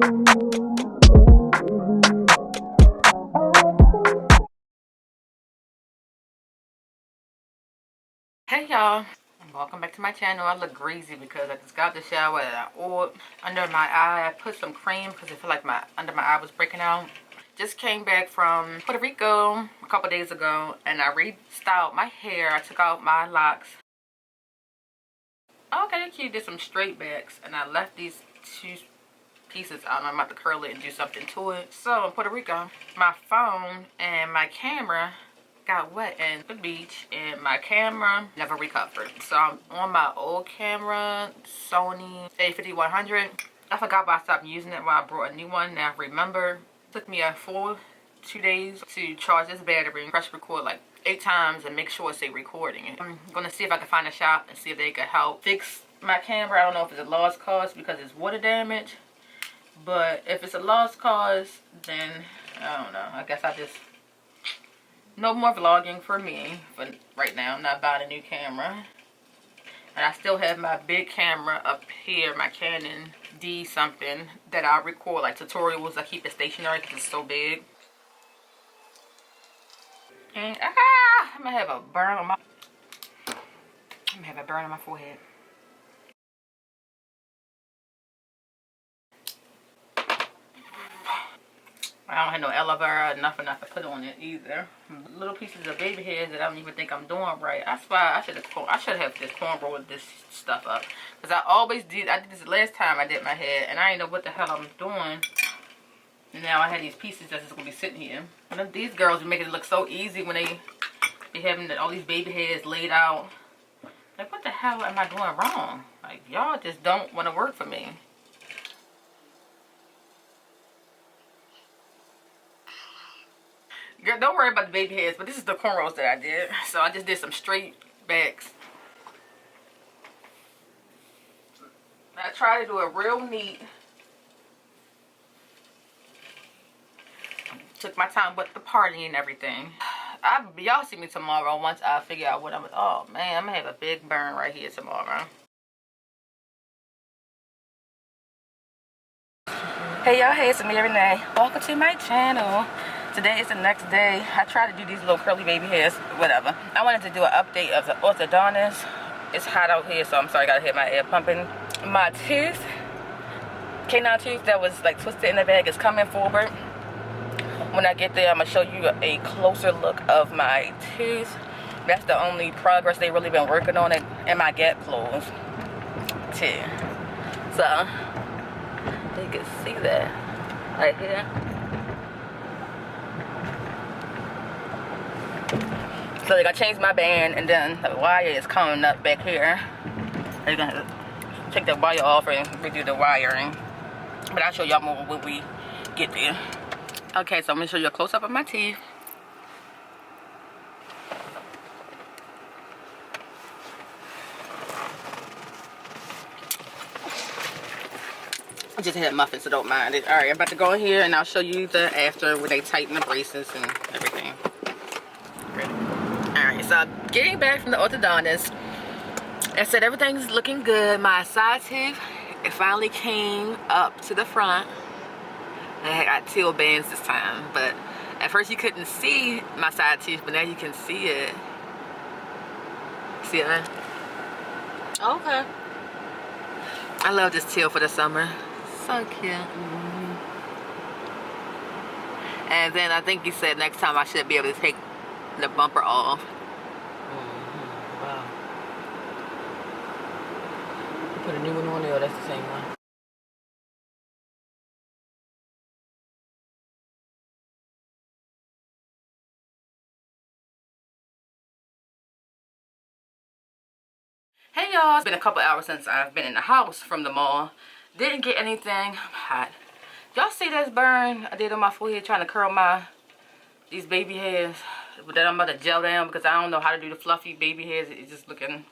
Hey y'all, welcome back to my channel. I look greasy because I just got out the shower and I oiled under my eye. I put some cream because I feel like under my eye was breaking out. Just came back from Puerto Rico a couple days ago and I restyled my hair. I took out my locks. Okay, cute. Did some straight backs and I left these two pieces out. I'm about to curl it and do something to it. So in Puerto Rico, my phone and my camera got wet in the beach and my camera never recovered. So I'm on my old camera, Sony A5100. I forgot why I stopped using it while I brought a new one. Now I remember. It took me a full 2 days to charge this battery and press record like 8 times and make sure it's recording. I'm gonna see if I can find a shop and see if they could help fix my camera. I don't know if it's a lost cause because it's water damage, but if it's a lost cause, then I don't know. I guess I just no more vlogging for me for right now. I'm not buying a new camera. And I still have my big camera up here, my Canon D something, that I record like tutorials. I keep it stationary because it's so big. And I'm gonna have a burn on my forehead. I don't have no aloe vera, nothing I can put on it either. Little pieces of baby hairs that I don't even think I'm doing right. That's why I should have just cornrowed this stuff up. Because I always did. I did this the last time I did my hair and I didn't know what the hell I'm doing. And now I have these pieces that's just going to be sitting here. And these girls are making it look so easy when they be having all these baby hairs laid out. Like, what the hell am I doing wrong? Like, y'all just don't want to work for me. Girl, don't worry about the baby hairs, but this is the cornrows that I did. So I just did some straight backs. I try to do it real neat. Took my time with the party and everything. Y'all see me tomorrow once I figure out what oh man, I'm gonna have a big burn right here tomorrow. Hey y'all, hey, it's Amia Renee. Welcome to my channel. Today is the next day. I try to do these little curly baby hairs, whatever. I wanted to do an update of the orthodontist. It's hot out here, so I'm sorry I gotta hit my air pumping. My tooth, canine tooth that was like twisted in the bag, is coming forward. When I get there, I'm gonna show you a closer look of my tooth. That's the only progress they really been working on it, and my gap closed too. So you can see that right here. So like I changed my band and then the wire is coming up back here. They're gonna take the wire off and redo the wiring. But I'll show y'all more when we get there. Okay, so I'm gonna show you a close up of my teeth. I just had muffins, so don't mind it. Alright, I'm about to go in here and I'll show you the after where they tighten the braces and everything. Alright, so getting back from the orthodontist, I said everything's looking good. My side tooth, it finally came up to the front. I got teal bands this time, but at first you couldn't see my side tooth, but now you can see it. See it? Okay. I love this teal for the summer. So cute. And then I think he said next time I should be able to take the bumper off. Wow. You put a new one on there, or that's the same one? Hey y'all, it's been a couple hours since I've been in the house from the mall. Didn't get anything. I'm hot. Y'all see this burn I did on my forehead trying to curl these baby hairs that I'm about to gel down because I don't know how to do the fluffy baby hairs. It's just looking,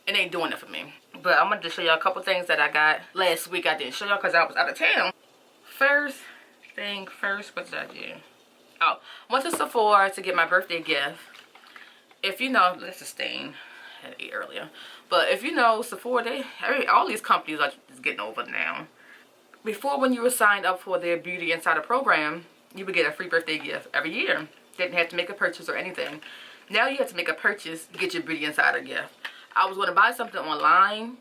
it ain't doing it for me. But I'm gonna just show y'all a couple things that I got last week. I didn't show y'all because I was out of town. First thing first, what did I do? Oh, went to Sephora to get my birthday gift. If you know, that's a stain. I had to eat earlier. But if you know, Sephora, all these companies are just getting over now. Before, when you were signed up for their Beauty Insider program, you would get a free birthday gift every year. Didn't have to make a purchase or anything. Now you have to make a purchase to get your Beauty Insider gift. I was going to buy something online,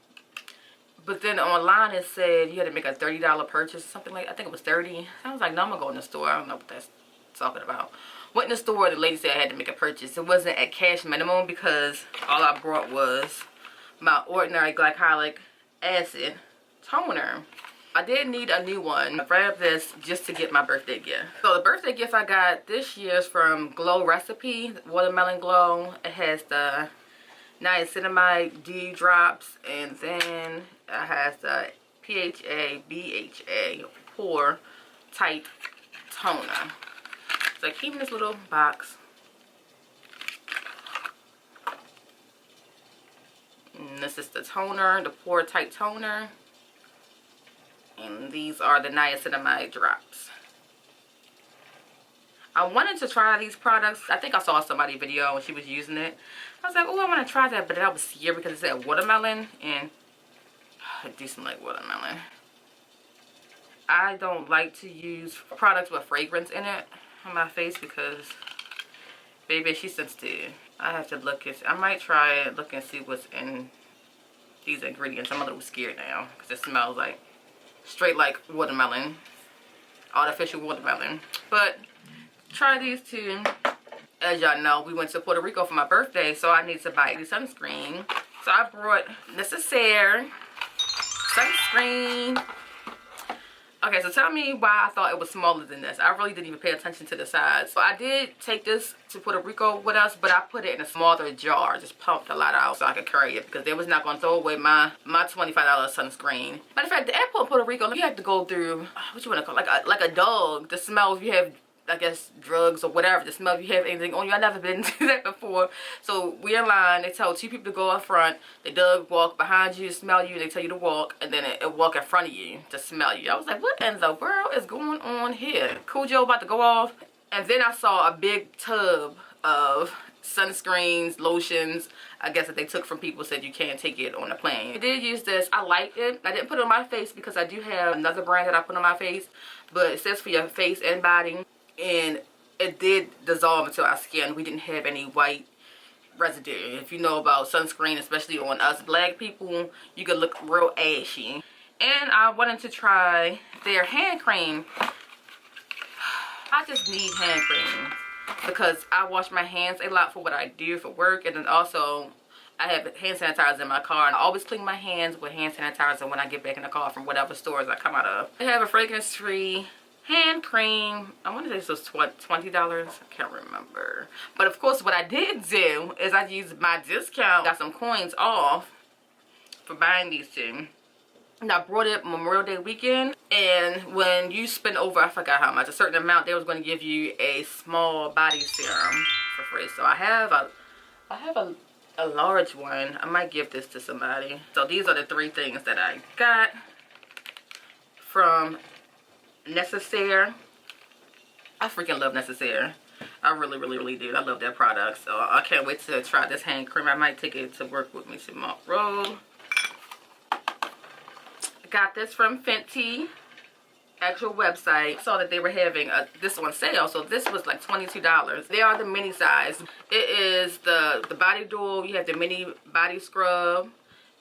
but then online it said you had to make a $30 purchase, something like, I think it was 30. I was like, no, I'm going to go in the store. I don't know what that's talking about. Went in the store, the lady said I had to make a purchase. It wasn't at cash minimum because all I brought was my ordinary glycolic acid toner. I did need a new one. I grabbed this just to get my birthday gift. So the birthday gift I got this year is from Glow Recipe, Watermelon Glow. It has the niacinamide D drops, and then it has the PHA, BHA, Pore Tight Toner. So I keep in this little box. And this is the toner, the Pore Tight Toner. And these are the niacinamide drops. I wanted to try these products. I think I saw somebody's video and she was using it. I was like, oh, I want to try that, but that was scared because it said watermelon, and it do smell like watermelon. I don't like to use products with fragrance in it on my face because, baby, she's sensitive. I have to look and see. I might try it, look and see what's in these ingredients. I'm a little scared now because it smells like straight like watermelon, artificial watermelon. But try these two. As y'all know, we went to Puerto Rico for my birthday, so I need to buy the sunscreen. So I brought Necessaire sunscreen. Okay, so tell me why I thought it was smaller than this. I really didn't even pay attention to the size. So I did take this to Puerto Rico with us, but I put it in a smaller jar. Just pumped a lot out so I could carry it because they was not going to throw away my $25 sunscreen. Matter of fact, the airport in Puerto Rico, you have to go through, what you want to call it? Like a dog to smell if you have, I guess, drugs or whatever, to smell if you have anything on you. I've never been to that before. So we in line, they tell two people to go up front, the dog walk behind you to smell you, they tell you to walk, and then it walk in front of you to smell you. I was like, what in the world is going on here? Cujo about to go off. And then I saw a big tub of sunscreens, lotions, I guess that they took from people, said you can't take it on the plane. I did use this. I liked it. I didn't put it on my face because I do have another brand that I put on my face, but it says for your face and body. And it did dissolve into our skin. We didn't have any white residue. If you know about sunscreen, especially on us black people, you could look real ashy. And I wanted to try their hand cream. I just need hand cream because I wash my hands a lot for what I do for work, and then also I have hand sanitizer in my car, and I always clean my hands with hand sanitizer when I get back in the car from whatever stores I come out of. They have a fragrance-free hand cream. I want to say this was $20. I can't remember. But of course, what I did do is I used my discount, got some coins off for buying these two. And I brought it Memorial Day weekend, and when you spend over, I forgot how much, a certain amount, they was going to give you a small body serum for free. So I have a large one. I might give this to somebody. So these are the three things that I got from Necessaire. I freaking love Necessaire. I really do. I love their product. So I can't wait to try this hand cream. I might take it to work with me tomorrow. Got this from Fenty, actual website. I saw that they were having this on sale, so this was like $22. They are the mini size. It is the body duel. You have the mini body scrub,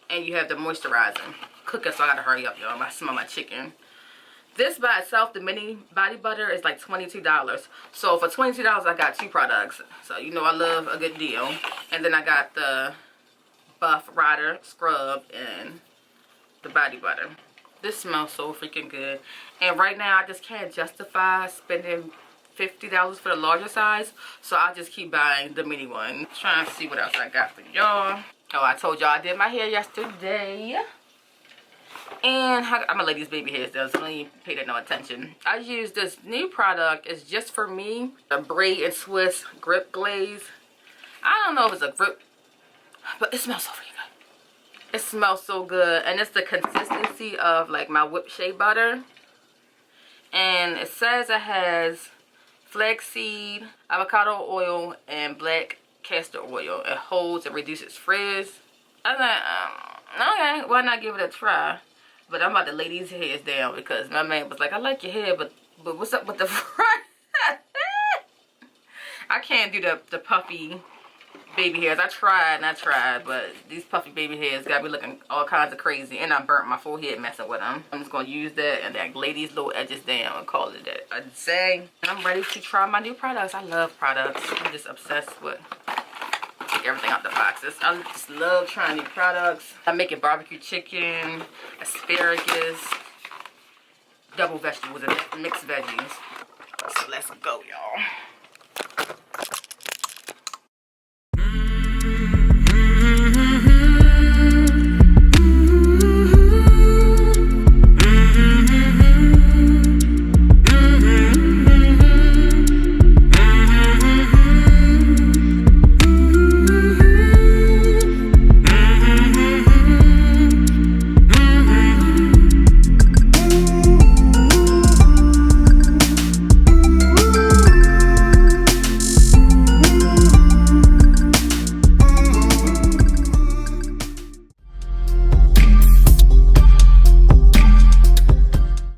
and you have the moisturizer. Cooking, so I gotta hurry up, y'all. I smell my chicken. This by itself, the mini body butter, is like $22. So for $22, I got two products. So you know I love a good deal. And then I got the Buff Rider scrub and the body butter. This smells so freaking good. And right now I just can't justify spending $50 for the larger size, so I just keep buying the mini one. Trying to see what else I got for y'all. Oh, I told y'all I did my hair yesterday, and I'm gonna let these baby hairs down, so don't even pay that no attention. I use this new product. It's just for me, the Braid and Swiss Grip Glaze. I don't know if it's a grip, but it smells so freaking good. It smells so good, and it's the consistency of like my whipped shea butter. And it says it has flaxseed, avocado oil, and black castor oil. It holds and reduces frizz. I was like, okay, why not give it a try? But I'm about to lay these hairs down because my man was like, I like your hair, but what's up with the front? I can't do the puffy baby hairs. I tried, but these puffy baby hairs got me looking all kinds of crazy. And I burnt my forehead messing with them. I'm just going to use that and then lay these little edges down and call it that. I'd say I'm ready to try my new products. I love products. I'm just obsessed with everything out the boxes. I just love trying new products. I'm making barbecue chicken, asparagus, double vegetables, and mixed veggies. So let's go, y'all.